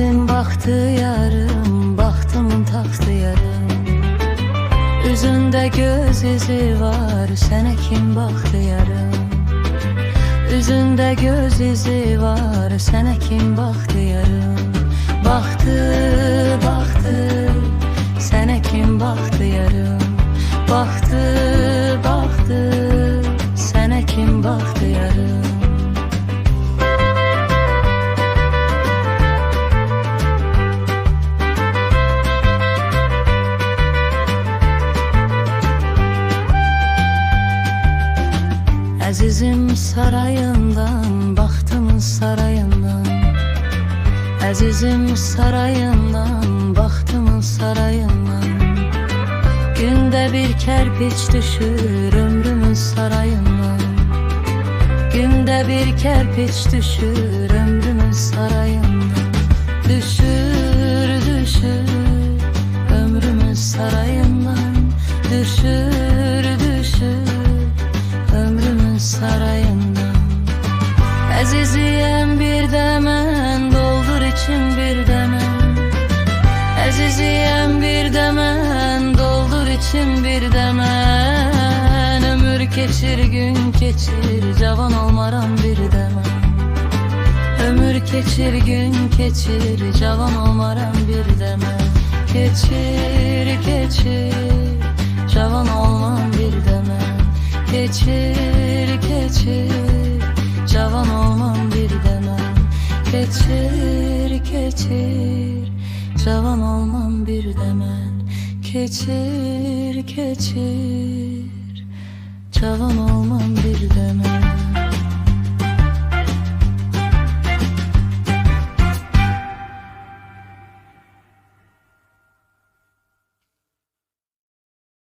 Azizim baktı yarım, bahtımın taktı yarım. Üzünde göz izi var, sene kim baktı yarım. Üzünde göz izi var, sene kim baktı yarım. Baktı, baktı, sene kim baktı yarım. Baktı, baktı, sene kim baktı yarım. Azizim sarayından, bahtımın sarayından. Azizim sarayından, bahtımın sarayından. Günde bir kerpiç düşür ömrümün sarayından. Günde bir kerpiç düşür ömrümün sarayından. Düşür, düşür ömrümün sarayından. Düşür, düşür ömrümün sarayından. Aziziyem bir demen, doldur için bir demen. Aziziyem bir demen, doldur için bir demen. Ömür geçir gün geçir, cavan olmaram bir demen. Ömür geçir gün geçir, cavan olmaram bir demen. Geçir geçir, cavan olmam bir demen. Geçir geçir, cavan olmam bir demen. Geçir geçir, cavan olmam bir demen. Geçir geçir, cavan olmam bir demen.